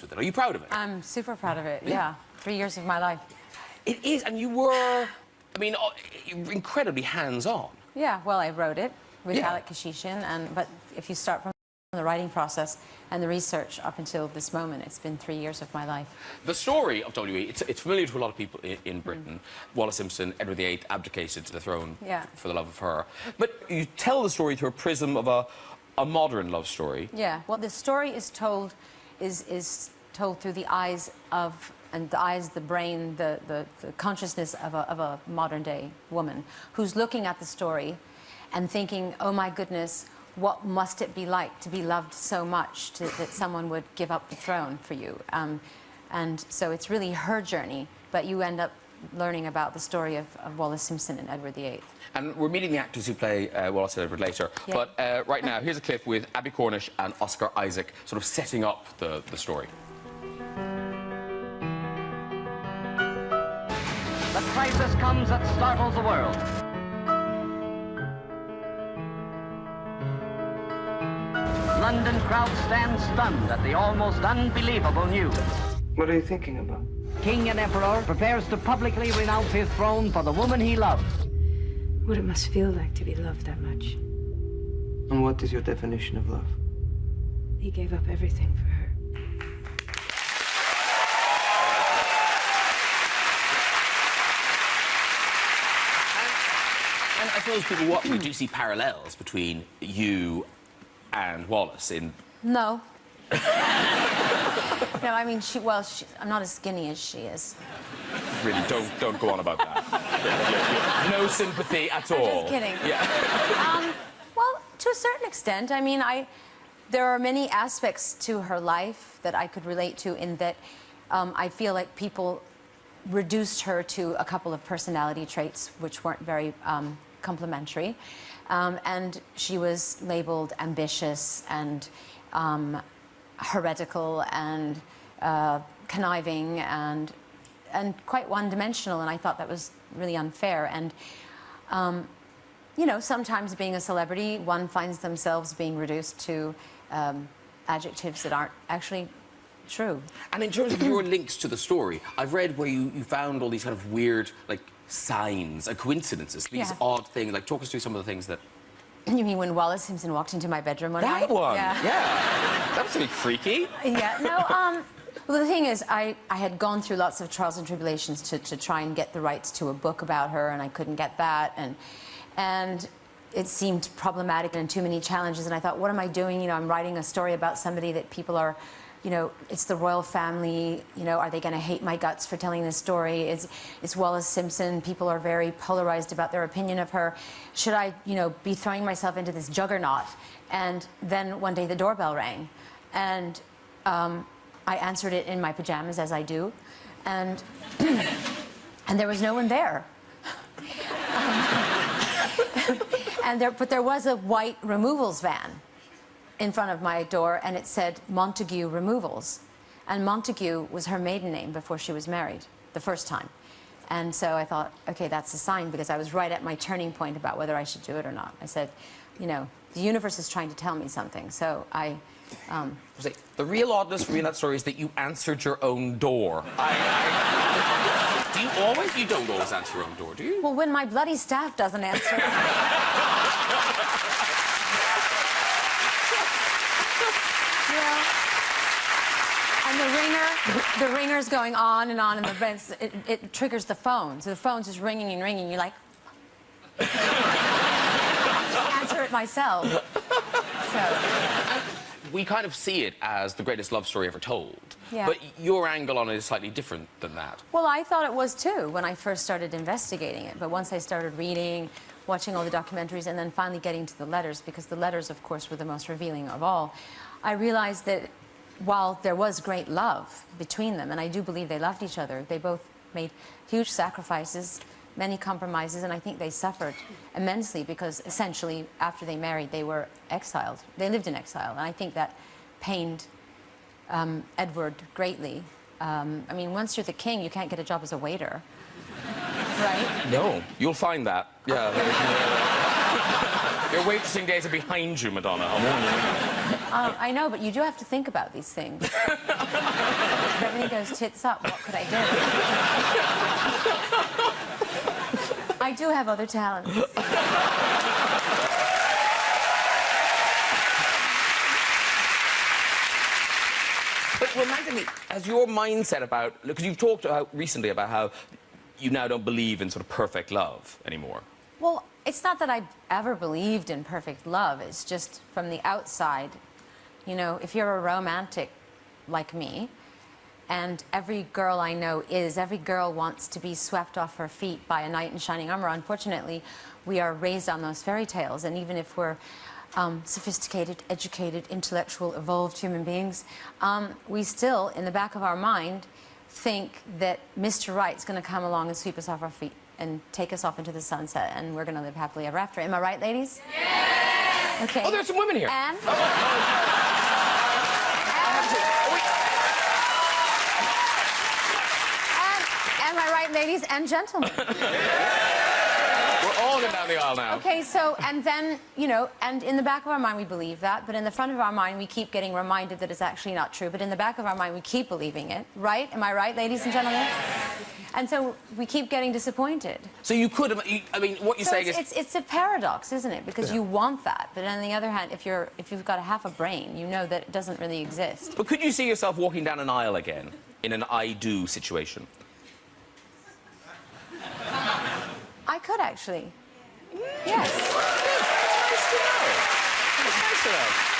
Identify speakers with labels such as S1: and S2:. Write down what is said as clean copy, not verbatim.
S1: with it. Are you proud of it?
S2: I'm super proud of it, yeah. 3 years of my life.
S1: It is, and you were, I mean, incredibly hands-on.
S2: Yeah, well, I wrote it with Alec Kashishian, but if you start from the writing process and the research up until this moment, it's been 3 years of my life.
S1: The story of W.E., it's familiar to a lot of people in Britain. Wallis Simpson, Edward VIII, abdicated to the throne for the love of her. But you tell the story through a prism of a modern love story.
S2: Yeah, well, the story is told told through the eyes of, the brain, the consciousness of a modern-day woman who's looking at the story and thinking, oh my goodness, what must it be like to be loved so much that someone would give up the throne for you? And so it's really her journey, but you end up learning about the story of Wallis Simpson and Edward VIII. And
S1: we're meeting the actors who play Wallis and Edward later, but right now, here's a clip with Abbie Cornish and Oscar Isaac sort of setting up the story.
S3: The crisis comes that startles the world. London crowd stands stunned at the almost unbelievable news.
S4: What are you thinking about?
S3: King and Emperor prepares to publicly renounce his throne for the woman he loves.
S5: What it must feel like to be loved that much.
S4: And what is your definition of love?
S5: He gave up everything for her.
S1: And I suppose people watching do see parallels between you and Wallis in...
S2: No. No, I mean, I'm not as skinny as she is.
S1: Really, don't go on about that. No sympathy at all.
S2: I'm just kidding.
S1: Yeah.
S2: Well, to a certain extent. I mean, there are many aspects to her life that I could relate to in that I feel like people reduced her to a couple of personality traits which weren't very complimentary. And she was labeled ambitious and heretical and conniving and quite one-dimensional, and I thought that was really unfair. And you know, sometimes being a celebrity, one finds themselves being reduced to adjectives that aren't actually true. And in terms of your links to the story, I've read where you found all these kind of weird, like, signs and coincidences, these odd things. Like, talk us through some of the things that... You mean when Wallis Simpson walked into my bedroom one night?
S1: That one? Yeah. That was a bit freaky.
S2: Yeah, no, well, the thing is, I had gone through lots of trials and tribulations to try and get the rights to a book about her, and I couldn't get that, and it seemed problematic and too many challenges, and I thought, what am I doing? You know, I'm writing a story about somebody that people are, you know, it's the royal family, you know, are they going to hate my guts for telling this story? It's Wallis Simpson, people are very polarized about their opinion of her. Should I, you know, be throwing myself into this juggernaut? And then one day the doorbell rang, and I answered it in my pajamas, as I do, and and there was no one there. But there was a white removals van in front of my door, and it said Montague Removals. And Montague was her maiden name before she was married, the first time. And so I thought, okay, that's a sign, because I was right at my turning point about whether I should do it or not. I said, you know, the universe is trying to tell me something, so I...
S1: The real oddness for me in that story is that you answered your own door. Do you always? You don't always answer your own door, do you?
S2: Well, when my bloody staff doesn't answer... And the ringer's going on, and it triggers the phone. So the phone's just ringing and ringing. You're like... I answer it myself. So...
S1: We kind of see it as the greatest love story ever told.
S2: Yeah.
S1: But your angle on it is slightly different than that.
S2: Well, I thought it was, too, when I first started investigating it. But once I started reading, watching all the documentaries, and then finally getting to the letters, because the letters, of course, were the most revealing of all, I realized that while there was great love between them, and I do believe they loved each other, they both made huge sacrifices, many compromises, and I think they suffered immensely because essentially after they married they were exiled. They lived in exile, and I think that pained Edward greatly. I mean, once you're the king, you can't get a job as a waiter, right?
S1: No, you'll find that. Yeah. Your waitressing days are behind you, Madonna. I'm warning you.
S2: I know, but you do have to think about these things. If everything goes tits up, what could I do? I do have other talents.
S1: But romantically, has your mindset about... Because you've talked recently about how you now don't believe in sort of perfect love anymore.
S2: Well, it's not that I've ever believed in perfect love. It's just from the outside. You know, if you're a romantic like me, and every girl I know is, every girl wants to be swept off her feet by a knight in shining armor. Unfortunately, we are raised on those fairy tales, and even if we're sophisticated, educated, intellectual, evolved human beings, we still, in the back of our mind, think that Mr. Right's going to come along and sweep us off our feet and take us off into the sunset, and we're going to live happily ever after. Am I right, ladies? Yes! Okay.
S1: Oh, there's some women here.
S2: And? Am I right, ladies and gentlemen?
S1: We're all going down the aisle now.
S2: Okay, so, and then, you know, and in the back of our mind we believe that, but in the front of our mind we keep getting reminded that it's actually not true, but in the back of our mind we keep believing it, right? Am I right, ladies and gentlemen? And so we keep getting disappointed.
S1: So you could, I mean, what you're saying is...
S2: It's a paradox, isn't it? Because you want that, but on the other hand, if you've got a half a brain, you know that it doesn't really exist.
S1: But could you see yourself walking down an aisle again in an I-do situation?
S2: I could, actually. Yes.
S1: Nice to know. It's nice to know.